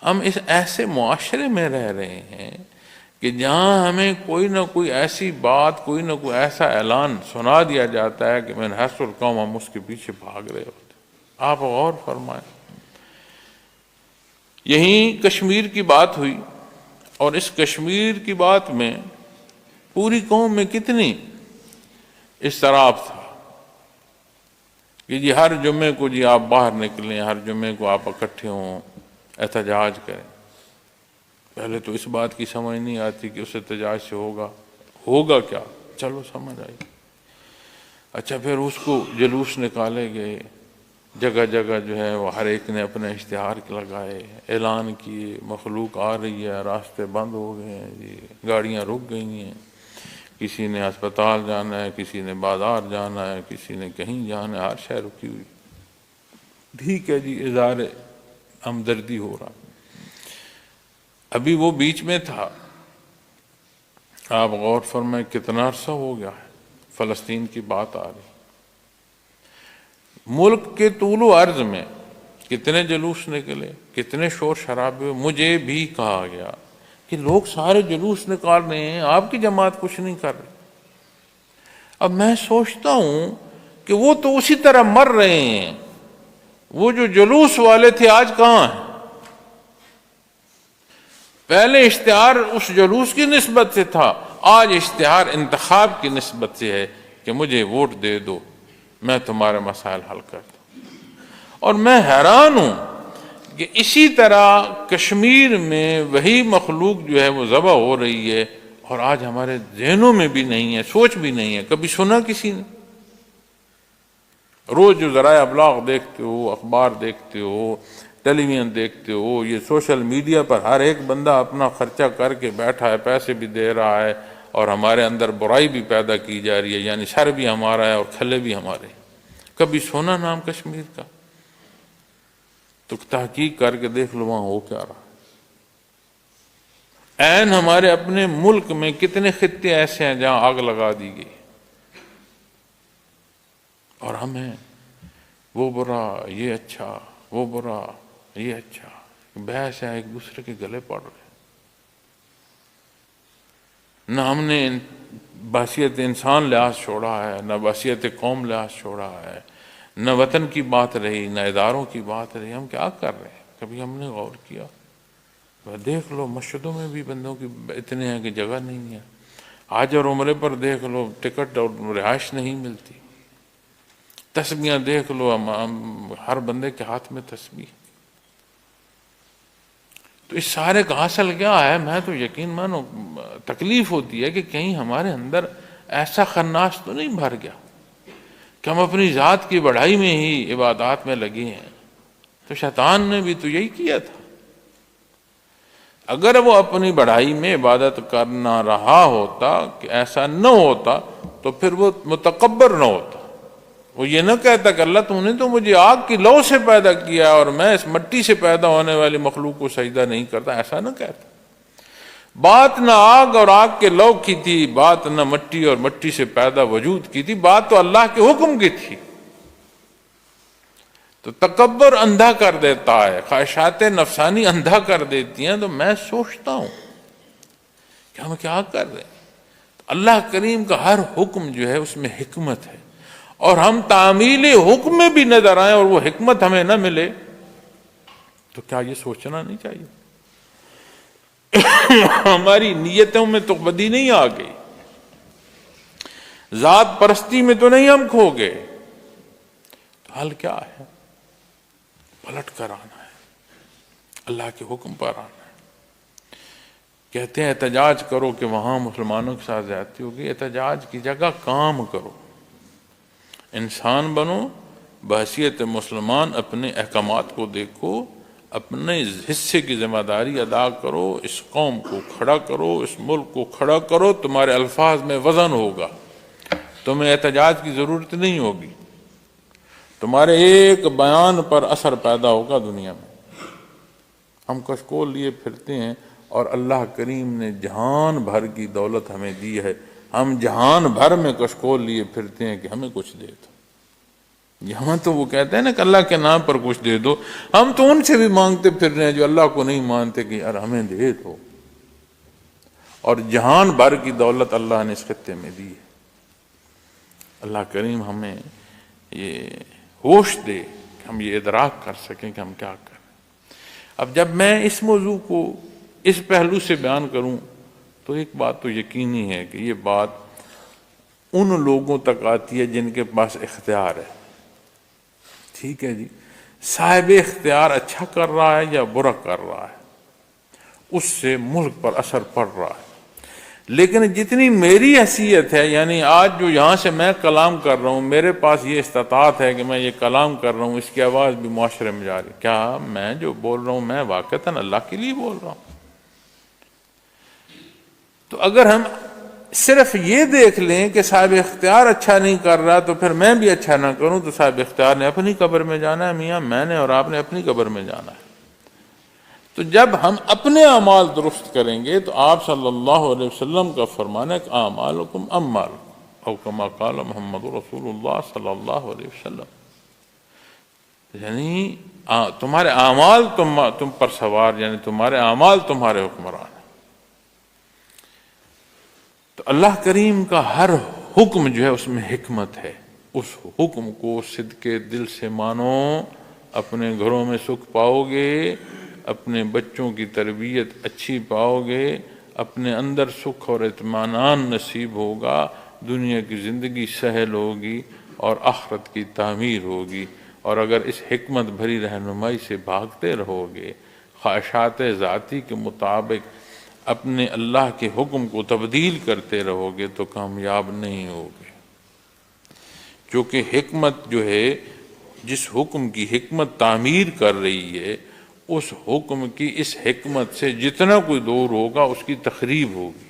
ہم اس ایسے معاشرے میں رہ رہے ہیں کہ جہاں ہمیں کوئی نہ کوئی ایسی بات، کوئی نہ کوئی ایسا اعلان سنا دیا جاتا ہے کہ من حیث القوم ہم اس کے پیچھے بھاگ رہے ہوتے۔ آپ غور فرمائیں، یہیں کشمیر کی بات ہوئی، اور اس کشمیر کی بات میں پوری قوم میں کتنی اضطراب تھا کہ جی ہر جمعے کو جی آپ باہر نکلیں، ہر جمعے کو آپ اکٹھے ہوں، احتجاج کریں۔ پہلے تو اس بات کی سمجھ نہیں آتی کہ اس احتجاج سے ہوگا کیا، چلو سمجھ آئی۔ اچھا، پھر اس کو جلوس نکالے گئے، جگہ جگہ جو ہے وہ ہر ایک نے اپنے اشتہار لگائے، اعلان کیے، مخلوق آ رہی ہے، راستے بند ہو گئے ہیں جی، گاڑیاں رک گئی ہیں، کسی نے ہسپتال جانا ہے، کسی نے بازار جانا ہے، کسی نے کہیں جانا ہے، ہر شے رکی ہوئی۔ ٹھیک ہے جی، اظہار ہمدردی ہو رہا۔ ابھی وہ بیچ میں تھا، آپ غور فرمائیں کتنا عرصہ ہو گیا ہے فلسطین کی بات آ رہی، ملک کے طول و عرض میں کتنے جلوس نکلے، کتنے شور شرابے ہوئے۔ مجھے بھی کہا گیا کہ لوگ سارے جلوس نکال رہے ہیں، آپ کی جماعت کچھ نہیں کر رہی۔ اب میں سوچتا ہوں کہ وہ تو اسی طرح مر رہے ہیں، وہ جو جلوس والے تھے آج کہاں ہیں؟ پہلے اشتہار اس جلوس کی نسبت سے تھا، آج اشتہار انتخاب کی نسبت سے ہے کہ مجھے ووٹ دے دو، میں تمہارے مسائل حل کر دوں۔ اور میں حیران ہوں کہ اسی طرح کشمیر میں وہی مخلوق جو ہے وہ ذبح ہو رہی ہے، اور آج ہمارے ذہنوں میں بھی نہیں ہے، سوچ بھی نہیں ہے، کبھی سنا کسی نے؟ روز جو ذرائع ابلاغ دیکھتے ہو، اخبار دیکھتے ہو، ٹیلی ویژن دیکھتے ہو، یہ سوشل میڈیا پر ہر ایک بندہ اپنا خرچہ کر کے بیٹھا ہے، پیسے بھی دے رہا ہے، اور ہمارے اندر برائی بھی پیدا کی جا رہی ہے، یعنی شر بھی ہمارا ہے اور کھلے بھی ہمارے ہیں۔ کبھی سونا نام کشمیر کا؟ تو تحقیق کر کے دیکھ لو وہاں ہو کیا رہا۔ عین ہمارے اپنے ملک میں کتنے خطے ایسے ہیں جہاں آگ لگا دی گئی، اور ہمیں وہ برا یہ اچھا، وہ برا یہ اچھا، بحث ہے، ایک دوسرے کے گلے پڑ رہے ہیں۔ نہ ہم نے بحثیت انسان لحاظ چھوڑا ہے، نہ بحثیت قوم لحاظ چھوڑا ہے، نہ وطن کی بات رہی، نہ اداروں کی بات رہی۔ ہم کیا کر رہے ہیں؟ کبھی ہم نے غور کیا؟ دیکھ لو مسجدوں میں بھی بندوں کی اتنے ہیں کہ جگہ نہیں ہے، حج اور عمرے پر دیکھ لو ٹکٹ اور رہائش نہیں ملتی، تسبیحاں دیکھ لو، ہر بندے کے ہاتھ میں تسبیح۔ تو اس سارے کا حاصل کیا ہے؟ میں تو یقین مانو تکلیف ہوتی ہے کہ کہیں ہمارے اندر ایسا خناس تو نہیں بھر گیا کہ ہم اپنی ذات کی بڑائی میں ہی عبادات میں لگے ہیں۔ تو شیطان نے بھی تو یہی کیا تھا۔ اگر وہ اپنی بڑائی میں عبادت کرنا رہا ہوتا، کہ ایسا نہ ہوتا، تو پھر وہ متکبر نہ ہوتا، وہ یہ نہ کہتا کہ اللہ تو نے تو مجھے آگ کی لو سے پیدا کیا اور میں اس مٹی سے پیدا ہونے والی مخلوق کو سجدہ نہیں کرتا، ایسا نہ کہتا۔ بات نہ آگ اور آگ کے لو کی تھی، بات نہ مٹی اور مٹی سے پیدا وجود کی تھی، بات تو اللہ کے حکم کی تھی۔ تو تکبر اندھا کر دیتا ہے، خواہشات نفسانی اندھا کر دیتی ہیں۔ تو میں سوچتا ہوں کہ ہم کیا کر رہے ہیں؟ اللہ کریم کا ہر حکم جو ہے اس میں حکمت ہے، اور ہم تعمیل حکم میں بھی نظر آئیں اور وہ حکمت ہمیں نہ ملے، تو کیا یہ سوچنا نہیں چاہیے؟ ہماری نیتوں میں تو بدی نہیں آ گئی، ذات پرستی میں تو نہیں ہم کھو گئے؟ تو حل کیا ہے؟ پلٹ کر آنا ہے، اللہ کے حکم پر آنا ہے۔ کہتے ہیں احتجاج کرو کہ وہاں مسلمانوں کے ساتھ زیادتی ہوگی، احتجاج کی جگہ کام کرو، انسان بنو، بحیثیت مسلمان اپنے احکامات کو دیکھو، اپنے حصے کی ذمہ داری ادا کرو، اس قوم کو کھڑا کرو، اس ملک کو کھڑا کرو، تمہارے الفاظ میں وزن ہوگا، تمہیں احتجاج کی ضرورت نہیں ہوگی، تمہارے ایک بیان پر اثر پیدا ہوگا دنیا میں۔ ہم کشکول لیے پھرتے ہیں، اور اللہ کریم نے جہان بھر کی دولت ہمیں دی ہے، ہم جہان بھر میں کشکول لیے پھرتے ہیں کہ ہمیں کچھ دے دو۔ یہاں تو وہ کہتے ہیں نا کہ اللہ کے نام پر کچھ دے دو، ہم تو ان سے بھی مانگتے پھر رہے ہیں جو اللہ کو نہیں مانتے کہ یار ہمیں دے دو، اور جہان بھر کی دولت اللہ نے اس خطے میں دی ہے۔ اللہ کریم ہمیں یہ ہوش دے کہ ہم یہ ادراک کر سکیں کہ ہم کیا کریں۔ اب جب میں اس موضوع کو اس پہلو سے بیان کروں تو ایک بات تو یقینی ہے کہ یہ بات ان لوگوں تک آتی ہے جن کے پاس اختیار ہے۔ ٹھیک ہے جی، صاحب اختیار اچھا کر رہا ہے یا برا کر رہا ہے، اس سے ملک پر اثر پڑ رہا ہے، لیکن جتنی میری حیثیت ہے، یعنی آج جو یہاں سے میں کلام کر رہا ہوں، میرے پاس یہ استطاعت ہے کہ میں یہ کلام کر رہا ہوں، اس کی آواز بھی معاشرے میں جا رہی ہے، کیا میں جو بول رہا ہوں میں واقعتاً اللہ کے لیے بول رہا ہوں؟ تو اگر ہم صرف یہ دیکھ لیں کہ صاحب اختیار اچھا نہیں کر رہا تو پھر میں بھی اچھا نہ کروں، تو صاحب اختیار نے اپنی قبر میں جانا ہے میاں، میں نے اور آپ نے اپنی قبر میں جانا ہے۔ تو جب ہم اپنے اعمال درست کریں گے تو آپ صلی اللہ علیہ وسلم کا فرمان ہے کہ اعمالکم اموالکم او کما قال محمد رسول اللہ صلی اللہ علیہ وسلم، یعنی تمہارے اعمال تم پر سوار، یعنی تمہارے اعمال تمہارے حکمران ہیں۔ تو اللہ کریم کا ہر حکم جو ہے اس میں حکمت ہے، اس حکم کو صدقے دل سے مانو، اپنے گھروں میں سکھ پاؤ گے، اپنے بچوں کی تربیت اچھی پاؤ گے، اپنے اندر سکھ اور اطمینان نصیب ہوگا، دنیا کی زندگی سہل ہوگی اور آخرت کی تعمیر ہوگی۔ اور اگر اس حکمت بھری رہنمائی سے بھاگتے رہو گے، خواہشات ذاتی کے مطابق اپنے اللہ کے حکم کو تبدیل کرتے رہو گے تو کامیاب نہیں ہوگے، کیونکہ حکمت جو ہے، جس حکم کی حکمت تعمیر کر رہی ہے، اس حکم کی اس حکمت سے جتنا کوئی دور ہوگا اس کی تخریب ہوگی۔